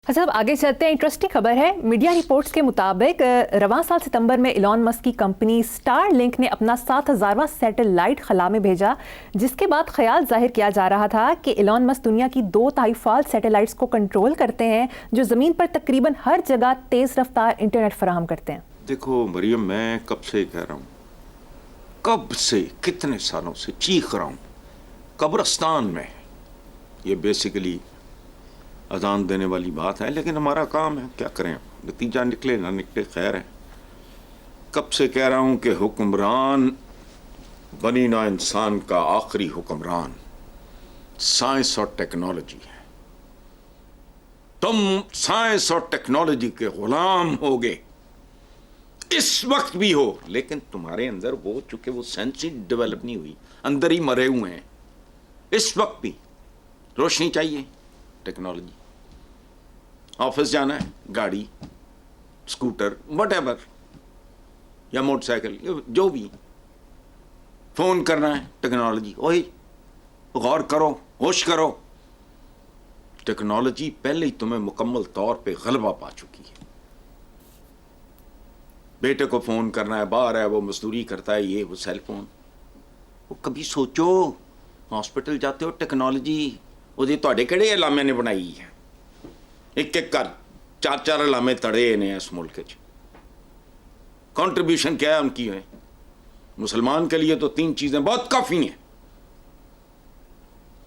अच्छा, अब आगे चलते हैं। इंटरेस्टिंग खबर है। मीडिया रिपोर्ट्स के मुताबिक रवां साल सितंबर में इलॉन मस्क की कंपनी स्टार लिंक ने अपना 7000वां सैटेलाइट खला में भेजा, जिसके बाद ख्याल जाहिर किया जा रहा था कि इलॉन मस्क दुनिया की 2 फाल्स सैटेलाइट्स को कंट्रोल करते हैं जो ज़मीन पर तकरीबन हर जगह तेज़ रफ्तार इंटरनेट फराहम करते हैं। देखो मरियम, मैं कब से कह रहा हूँ, कब से, कितने सालों से चीख रहा हूँ, कब्रिस्तान में। ये बेसिकली अजान देने वाली बात है, लेकिन हमारा काम है, क्या करें, नतीजा निकले ना निकले खैर है। कब से कह रहा हूँ कि हुक्मरान बनी ना इंसान का आखिरी हुक्मरान साइंस और टेक्नोलॉजी है। तुम साइंस और टेक्नोलॉजी के गुलाम होगे, इस वक्त भी हो, लेकिन तुम्हारे अंदर वो, चूंकि वो सेंस ही डेवलप नहीं हुई, अंदर ही मरे हुए हैं। इस वक्त भी रोशनी चाहिए, टेक्नोलॉजी। ऑफिस जाना है, गाड़ी, स्कूटर, व्हाटएवर, या मोटरसाइकिल, जो भी, फोन करना है, टेक्नोलॉजी। वही गौर करो, होश करो, टेक्नोलॉजी पहले ही तुम्हें मुकम्मल तौर पे गलबा पा चुकी है। बेटे को फोन करना है, बाहर है, वो मजदूरी करता है, ये वो सेल फोन। वो कभी सोचो, हॉस्पिटल जाते हो, टेक्नोलॉजी ਉਹਦੀ ਤੁਹਾਡੇ ਕਿਹੜੇ ਇਲਾਮੇ ਨੇ ਬਣਾਈ ਹੈ? ਇੱਕ ਇੱਕ कर 4-4 इलामे तड़े ने इस मुल्क च। कंट्रीब्यूशन क्या है उनकी है? मुसलमान के लिए तो 3 चीजें बहुत काफी हैं।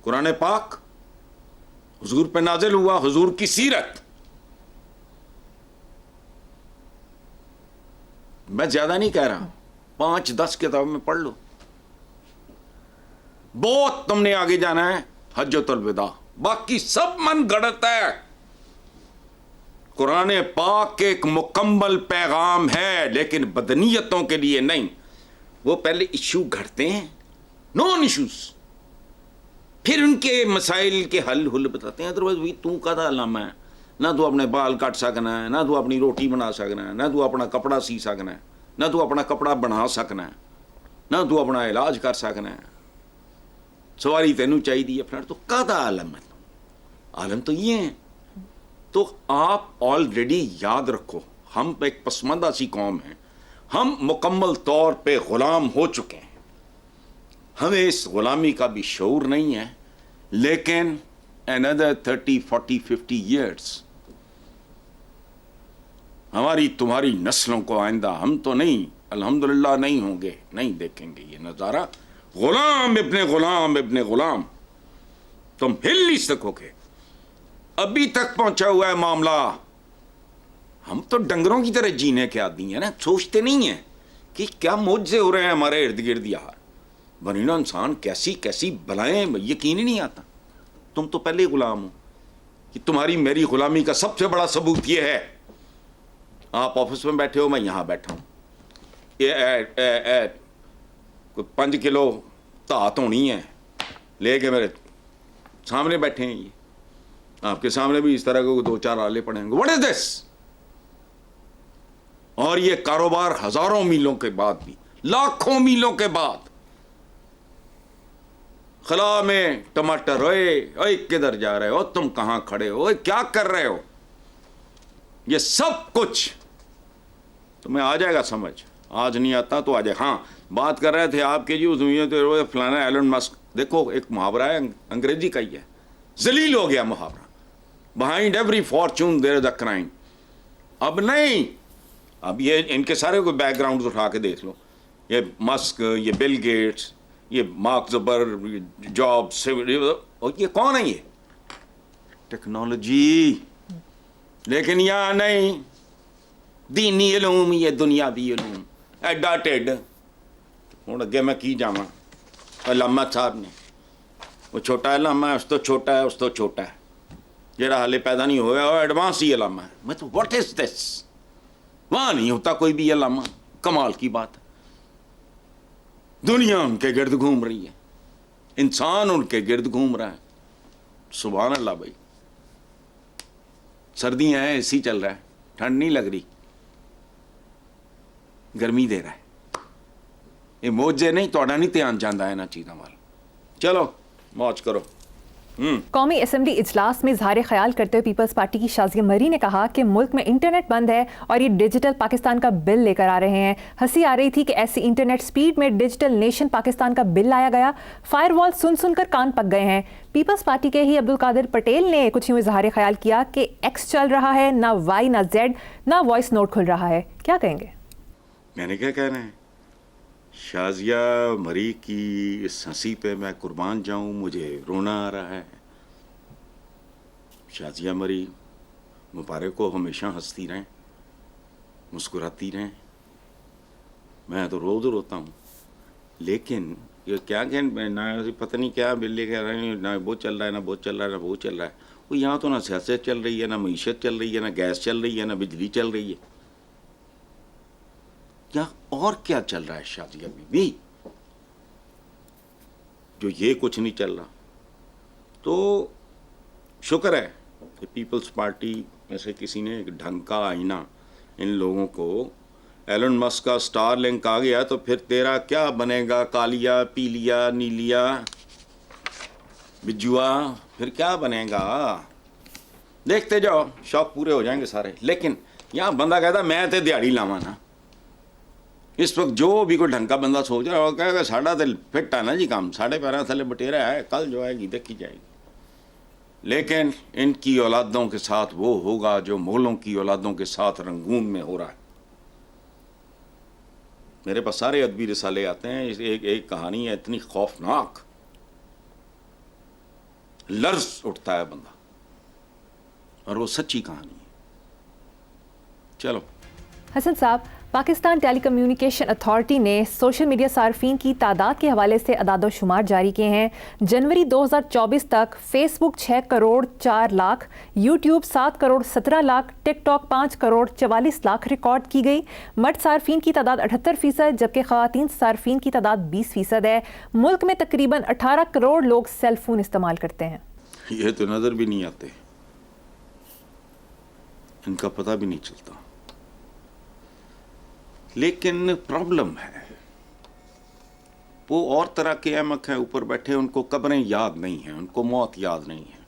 कुरान पाक हुजूर पे नाजिल हुआ, हुजूर की सीरत। मैं ज्यादा नहीं कह रहा, 5-10 किताब में पढ़ लो। बहुत तुमने आगे जाना है, हज्जतुल विदा, बाकी सब मन गढ़त है। कुरान पाक एक मुकम्मल पैगाम है, लेकिन बदनीयतों के लिए नहीं। वो पहले इशू घड़ते हैं, नॉन इशूज, फिर उनके मसाइल के हल हुल बताते हैं। अदरवाइज भी तू का अलामा है, ना तू अपने बाल काट सकना है, ना तू अपनी रोटी बना सकना है, ना तू अपना कपड़ा सी सकना है, ना तू अपना कपड़ा बना सकना है, ना तू अपना इलाज कर सकना है। सवारी तेनू चाहिए, फिर तो कादा आलम है? आलम तो ये है। तो आप ऑलरेडी याद रखो, हम एक पसमानदा सी कौम है, हम मुकम्मल तौर पे गुलाम हो चुके हैं। हमें इस गुलामी का भी शऊर नहीं है, लेकिन another 30, 40, 50 years हमारी तुम्हारी नस्लों को आइंदा हम तो नहीं, अल्हम्दुलिल्लाह नहीं होंगे, नहीं देखेंगे ये नज़ारा। गुलाम इब्ने गुलाम इब्ने गुलाम, तुम हिल नहीं सकोगे। अभी तक पहुंचा हुआ है मामला। हम तो डंगरों की तरह जीने के आदमी है ना, सोचते नहीं है कि क्या मौजे हो रहे हैं हमारे इर्द गिर्द। यार बनीना इंसान कैसी कैसी बलाएं, यकीन ही नहीं आता। तुम तो पहले ही गुलाम हो। कि तुम्हारी मेरी गुलामी का सबसे बड़ा सबूत यह है, आप ऑफिस में बैठे हो, मैं यहां बैठा हूं, ये 5 किलो धात होनी है, लेके मेरे सामने बैठे हैं। ये आपके सामने भी इस तरह के 2-4 आले पड़े होंगे। What is this? और ये कारोबार हजारों मीलों के बाद भी, लाखों मीलों के बाद, खला में टमाटर, ओए किधर जा रहे हो तुम, कहां खड़े हो, क्या कर रहे हो, ये सब कुछ तुम्हें आ जाएगा समझ। आज नहीं आता तो आ जाए। हाँ, बात कर रहे थे आपके जी उस फलाना एलन मस्क। देखो एक मुहावरा है, अंग्रेजी का ही है, जलील हो गया मुहावरा, behind every fortune there is a crime. अब नहीं, अब ये इनके सारे को बैकग्राउंड उठा के देख लो, ये मस्क, ये बिल गेट्स, ये मार्क ज़ुकरबर्ग, जॉब्स, और ये कौन है? ये टेक्नोलॉजी। लेकिन यहाँ नहीं, दीनी इलूम, ये दुनियावी इलूम, एडा टेड। हूँ अगे मैं की जावा, अलामा साहब ने, वो छोटा अलामा है, उस तो छोटा है, उस तो छोटा है, जेड़ा हाले पैदा नहीं होया वो एडवांस ही अलामा है। मैं तो व्हाट इज दिस? वहां नहीं होता कोई भी अलामा। कमाल की बात है, दुनिया उनके गिर्द घूम रही है, इंसान उनके गिर्द घूम रहा है। सुभान अल्लाह भाई। सर्दियां हैं, एसी चल रहा है, ठंड नहीं लग रही, गर्मी दे रहा है। ये मौजे नहीं, थोड़ा नहीं ध्यान जाता है इन्हां चीज़ों वाल। चलो मौज करो। قومی اسمبلی اجلاس میں اظہار خیال کرتے ہوئے پیپلز پارٹی کی شازیہ مری نے کہا کہ ملک میں انٹرنیٹ بند ہے اور یہ ڈیجیٹل پاکستان کا بل لے کر آ رہے ہیں. ہنسی آ رہی تھی کہ ایسی انٹرنیٹ سپیڈ میں ڈیجیٹل نیشن پاکستان کا بل لایا گیا. فائر وال سن کر کان پک گئے ہیں. پیپلز پارٹی کے ہی عبدالقادر پٹیل نے کچھ یوں اظہار خیال کیا کہ ایکس چل رہا ہے, نہ وائی نہ زیڈ, نہ وائس نوٹ کھل رہا ہے. کیا کہیں گے؟ میں نے کیا کہنا ہے, شازیہ مری کی اس ہنسی پہ میں قربان جاؤں, مجھے رونا آ رہا ہے. شازیہ مری مبارک کو ہمیشہ ہنستی رہیں, مسکراتی رہیں. میں تو روز روتا ہوں, لیکن یہ کیا کہ نہ پتہ نہیں کیا بل لے کے آ رہے ہیں, نہ وہ چل رہا ہے, نہ وہ چل رہا ہے, نہ وہ چل رہا ہے. وہ یہاں تو نہ سیاست چل رہی ہے, نہ معیشت چل رہی ہے, نہ گیس چل رہی ہے, نہ بجلی چل رہی ہے. یا اور کیا چل رہا ہے شازیہ بی جو یہ کچھ نہیں چل رہا؟ تو شکر ہے کہ پیپلز پارٹی میں سے کسی نے ایک ڈھنگ کا آئینہ ان لوگوں کو, ایلن مسک کا سٹار لنک آ گیا تو پھر تیرا کیا بنے گا, کالیا پیلیا نیلیا بجوا, پھر کیا بنے گا؟ دیکھتے جاؤ, شوق پورے ہو جائیں گے سارے. لیکن یہاں بندہ کہتا میں تے دیہڑی لاواں نا. اس وقت جو بھی کوئی ڈھنگ کا بندہ سوچ رہا ہے وہ کہے گا ساڈا تے فٹ ہے نا جی کام, ساڑھے پیروں تھلے بٹیرا ہے, کل جو آئے گی دیکھی جائے گی. لیکن ان کی اولادوں کے ساتھ وہ ہوگا جو مغلوں کی اولادوں کے ساتھ رنگون میں ہو رہا ہے. میرے پاس سارے ادبی رسالے آتے ہیں, ایک کہانی ہے اتنی خوفناک, لرز اٹھتا ہے بندہ, اور وہ سچی کہانی ہے. چلو حسن صاحب, پاکستان ٹیلی کمیونیکیشن اتھارٹی نے سوشل میڈیا صارفین کی تعداد کے حوالے سے اعداد و شمار جاری کیے ہیں. جنوری 2024 تک فیس بک 6 کروڑ 4 لاکھ, یوٹیوب 7 کروڑ 17 لاکھ, ٹک ٹاک 5 کروڑ 44 لاکھ ریکارڈ کی گئی. مرد صارفین کی تعداد 78%, جبکہ خواتین صارفین کی تعداد 20% ہے. ملک میں تقریباً 18 کروڑ لوگ سیل فون استعمال کرتے ہیں. یہ تو نظر بھی نہیں آتے, ان کا پتہ بھی نہیں چلتا. لیکن پرابلم ہے, وہ اور طرح کے احمق ہیں اوپر بیٹھے, ان کو قبریں یاد نہیں ہیں, ان کو موت یاد نہیں ہے.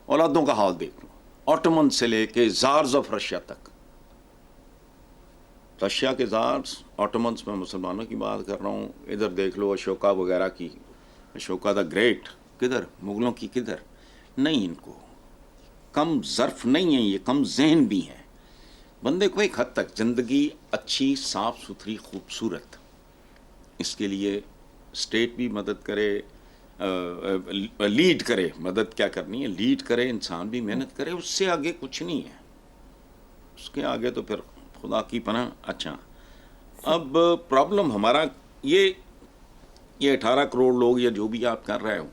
اولادوں کا حال دیکھ لو, آٹومن سے لے کے زارز آف رشیا تک. رشیا کے زارز, آٹومنس, میں مسلمانوں کی بات کر رہا ہوں. ادھر دیکھ لو اشوکا وغیرہ کی, اشوکا دا گریٹ کدھر, مغلوں کی کدھر. نہیں, ان کو کم ظرف نہیں ہیں, یہ کم ذہن بھی ہیں. بندے کو ایک حد تک زندگی اچھی, صاف ستھری, خوبصورت, اس کے لیے اسٹیٹ بھی مدد کرے, لیڈ کرے. مدد کیا کرنی ہے, لیڈ کرے, انسان بھی محنت کرے, اس سے آگے کچھ نہیں ہے. اس کے آگے تو پھر خدا کی پناہ. اچھا, اب پرابلم ہمارا یہ 18 کروڑ لوگ یا جو بھی آپ کر رہے ہو,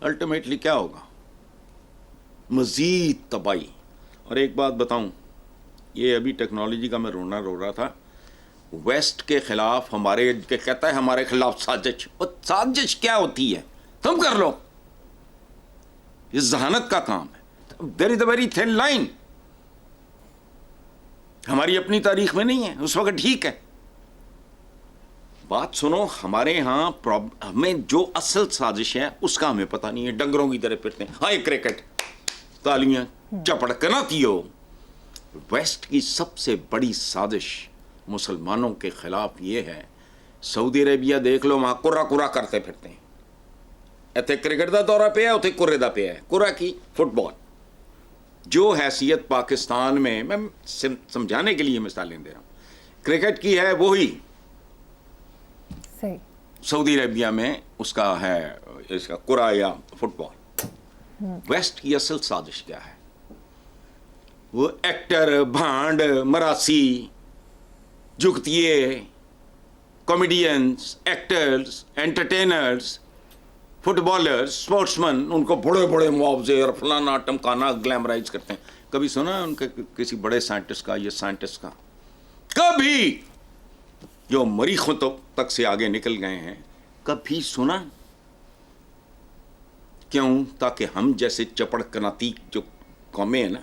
الٹیمیٹلی کیا ہوگا؟ مزید تباہی. اور ایک بات بتاؤں, یہ ابھی ٹیکنالوجی کا میں رو رہا تھا, ویسٹ کے خلاف ہمارے کہتا ہے ہمارے خلاف سازش. اور سازش کیا ہوتی ہے, تم کر لو, یہ ذہانت کا کام ہے. دیر از اے ویری تھن لائن. ہماری اپنی تاریخ میں نہیں ہے, اس وقت ٹھیک ہے. بات سنو, ہمارے ہاں ہمیں جو اصل سازش ہے اس کا ہمیں پتہ نہیں ہے. ڈنگروں کی طرح پھرتے ہیں. ہاں, کرکٹ, تالیاں, چپڑکنا تھیو. ویسٹ کی سب سے بڑی سازش مسلمانوں کے خلاف یہ ہے, سعودی عربیہ دیکھ لو, وہاں کرا کرتے پھرتے ہیں. اتنے کرکٹ دا دورہ پہ ہے, اتنے کرے دا پہ ہے. کرا کی فٹ بال, جو حیثیت پاکستان میں, میں سمجھانے کے لیے مثالیں دے رہا ہوں, کرکٹ کی ہے وہی سعودی عربیہ میں اس کا ہے, اس کا کرا یا فٹ بال. ویسٹ کی اصل سازش کیا ہے؟ وہ ایکٹر, بھانڈ, مراسی, جگتیے, comedians, actors, entertainers, footballers, sportsmen, ان کو بڑے بڑے معاوضے اور فلانا ٹمکانا گلیمرائز کرتے ہیں. کبھی سنا ان کے کسی بڑے سائنٹسٹ کا, یہ سائنٹسٹ کا کبھی جو مریخوں تک سے آگے نکل گئے ہیں, کبھی سنا؟ کیوں؟ تاکہ ہم جیسے چپڑ کناتی جو قومیں ہیں نا,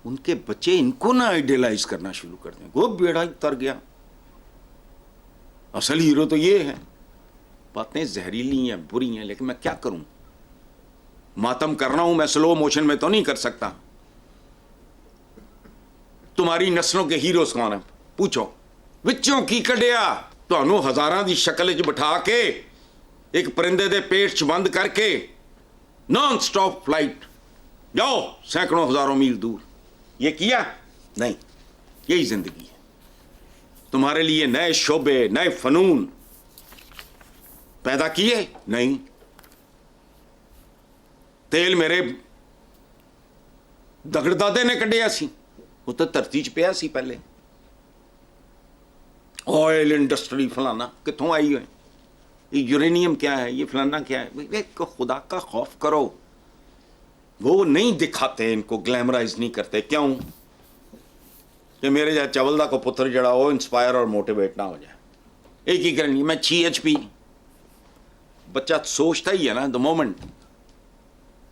ان کے بچے ان کو نہ آئیڈیلائز کرنا شروع کر دیں. وہ بیڑا تر گیا, اصل ہیرو تو یہ ہے. باتیں زہریلی ہیں, بری ہیں, لیکن میں کیا کروں, मातम कर रहा हूं मैं, स्लो मोशन में तो नहीं कर सकता। तुम्हारी नस्लों के हीरोज कौन है पूछो, विचों की कढ़िया ਤੁਹਾਨੂੰ ਹਜ਼ਾਰਾਂ ਦੀ ਸ਼ਕਲ 'ਚ ਬਿਠਾ ਕੇ ਇੱਕ परिंदे ਦੇ पेट 'ਚ ਬੰਦ करके नॉन स्टॉप फ्लाइट जाओ सैकड़ों हजारों मील दूर, ये किया नहीं। यही जिंदगी है। तुम्हारे लिए नए शोबे, नए फनून पैदा किए नहीं। तेल मेरे दगड़दादे ने कढ़िया सी, वो तो धरती 'ਚ ਪਿਆ ਸੀ पहले। ऑयल इंडस्ट्री फलाना कितों आई है, ये यूरेनियम क्या है, ये फलाना क्या है। खुदा का खौफ करो। वो नहीं दिखाते, इनको ग्लैमराइज नहीं करते। क्यों कि मेरे जहाँ चवलदा को पुत्र जड़ा हो इंस्पायर और मोटिवेट ना हो जाए। एक ही करेंगे, मैं 6 HP बच्चा सोचता ही है ना द मोमेंट।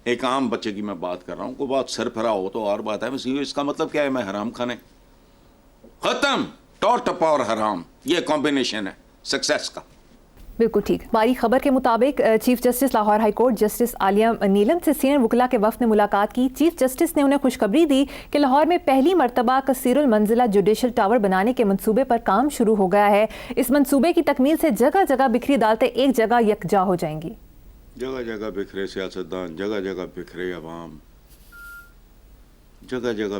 एक आम बच्चे की मैं बात कर रहा हूँ, कोई बात सरफरा हो तो और बात है, बस इसका मतलब क्या है, मैं हराम खाने खत्म, टॉप और हराम, ये कॉम्बिनेशन है सक्सेस का। बिल्कुल ठीक। हमारी खबर के मुताबिक chief justice Lahore high court justice Aalia Neelum से सीनियर वकला के वफ़द ने मुलाकात की। चीफ जस्टिस ने उन्हें खुशखबरी दी कि लाहौर में पहली मरतबा कसीरुल मंजिला जुडिशल टावर बनाने के मंसूबे पर काम शुरू हो गया है। इस मंसूबे की तकमील से जगह जगह बिखरी अदालतें एक जगह यकजा हो जाएंगी। जगह जगह बिखरे सियासतदान, जगह जगह बिखरे अवाम, जगह जगह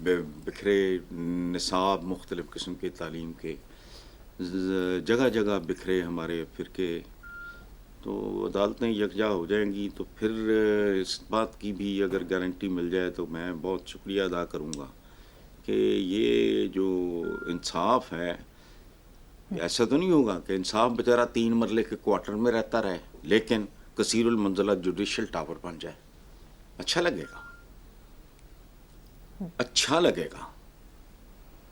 बिखरे निसाब मुख्तलिफ़ किस्म के तालीम के, जगह जगह बिखरे हमारे फ़िरके। तो अदालतें यकजा हो जाएंगी तो फिर इस बात की भी अगर गारंटी मिल जाए तो मैं बहुत शुक्रिया अदा करूँगा कि ये जो इंसाफ है, ऐसा तो नहीं होगा कि इंसाफ बेचारा 3 मरले के क्वार्टर में रहता रहे लेकिन कसीरुल मंजिला जुडिशल टावर बन जाए। अच्छा लगेगा, अच्छा लगेगा।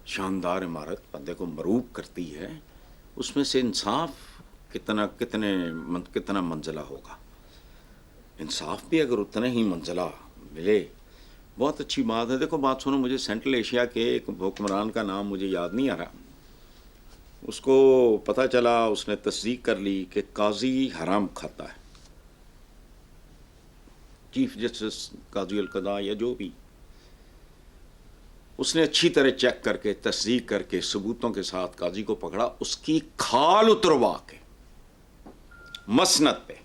शानदार इमारत बंदे को मरूब करती है, उसमें से इंसाफ कितना मंजिला होगा। इंसाफ भी अगर उतना ही मंजिला मिले, बहुत अच्छी बात है। देखो बात सुनो, मुझे सेंट्रल एशिया के एक हुक्मरान का नाम मुझे याद नहीं आ रहा, उसको पता चला, उसने तस्दीक कर ली कि काजी हराम खाता है। चीफ जस्टिस काजी अल-कदा या जो भी, उसने अच्छी तरह चेक करके तस्दीक करके सबूतों के साथ काजी को पकड़ा, उसकी खाल उतरवा के मसनद पे,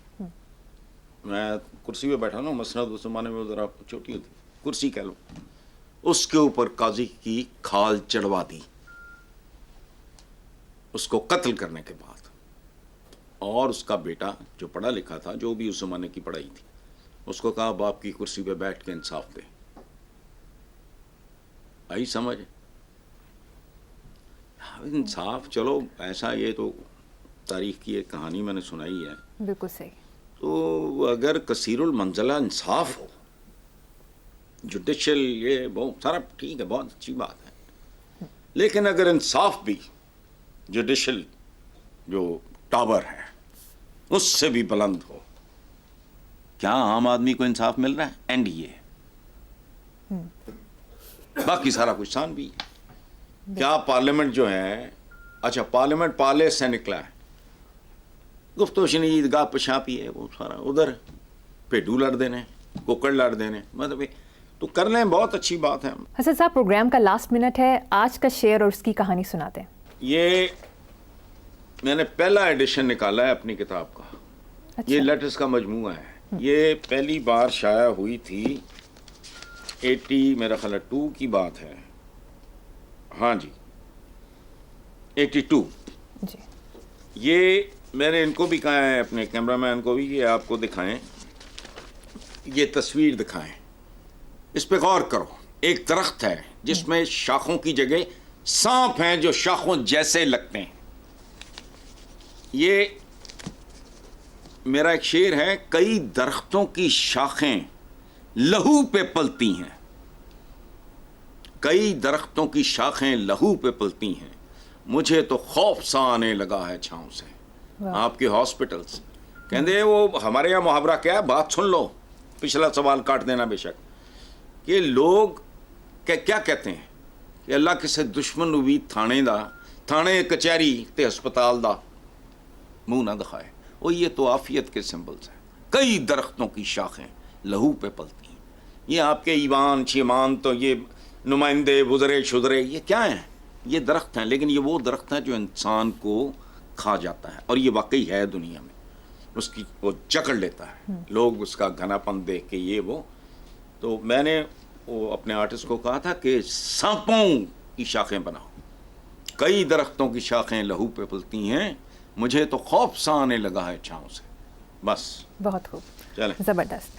मैं कुर्सी पे बैठा ना, मसनद उस जमाने में ज़रा छोटी होती, कुर्सी कह लो, उसके ऊपर काजी की खाल चढ़वा दी उसको कत्ल करने के बाद। और उसका बेटा जो पढ़ा लिखा था, जो भी उस जमाने की पढ़ाई थी, उसको कहा बाप की कुर्सी पे बैठ के इंसाफ दे। आई समझ? इंसाफ, चलो ऐसा, ये तो तारीख की एक कहानी मैंने सुनाई है। बिल्कुल सही। तो अगर कसीरुल मंजिला इंसाफ हो, जुडिशल, ये बहुत सारा ठीक है, बहुत अच्छी बात है, लेकिन अगर इंसाफ भी जुडिशल जो टावर है उससे भी बुलंद हो, क्या आम आदमी को इंसाफ मिल रहा है? एनडीए, बाकी सारा कुछ सान भी है। क्या पार्लियामेंट जो है, अच्छा पार्लियामेंट पाले से निकला है, गुफ्तो शनीद गा पशापी है, वो सारा उधर पेडू लड़ देने, कुकड़ लड़ देने, मतलब तो कर लें, बहुत अच्छी बात है। हसन साहब, प्रोग्राम का लास्ट मिनट है, आज का शेयर और उसकी कहानी सुनाते हैं। ये मैंने पहला एडिशन निकाला है अपनी किताब का। अच्छा। ये लेटर्स का मजमूआ है। ये पहली बार शाया हुई थी 80 मेरा ख्याल 2 की बात है, हाँ जी 82 जी। ये मैंने इनको भी कहा है, अपने कैमरामैन को भी, ये आपको दिखाएं, ये तस्वीर दिखाएं, इस पे गौर करो। एक दरख्त है जिसमें शाखों की जगह सांप हैं जो शाखों जैसे लगते हैं। ये मेरा एक शेर है, कई दरख्तों की शाखें लहू पे पलती हैं, कई दरख्तों की शाखें लहू पे पलती हैं, मुझे तो खौफ सा आने लगा है छांव से। आपके हॉस्पिटल्स कहते वो हमारे यहाँ मुहावरा क्या है, बात सुन लो, पिछला सवाल काट देना बेशक, कि लोग क्या कहते हैं कि अल्लाह किसी दुश्मन नूं भी थाने कचहरी ते हस्पताल दा मुंह ना दिखाए। वो ये तो आफियत के सिंबल्स हैं। کئی درختوں کی شاخیں لہو پہ پلتی ہیں. یہ آپ کے ایوان شیمان تو یہ نمائندے وزرے شدرے یہ کیا ہیں؟ یہ درخت ہیں، لیکن یہ وہ درخت ہیں جو انسان کو کھا جاتا ہے، اور یہ واقعی ہے دنیا میں. اس کی وہ جکڑ لیتا ہے، لوگ اس کا گھنا پن دیکھ کے یہ وہ. تو میں نے وہ اپنے آرٹسٹ کو کہا تھا کہ سانپوں کی شاخیں بناؤ. کئی درختوں کی شاخیں لہو پہ پلتی ہیں، مجھے تو خوف سا آنے لگا ہے چھاؤں سے. بس بہت خوب، چلیں. زبردست.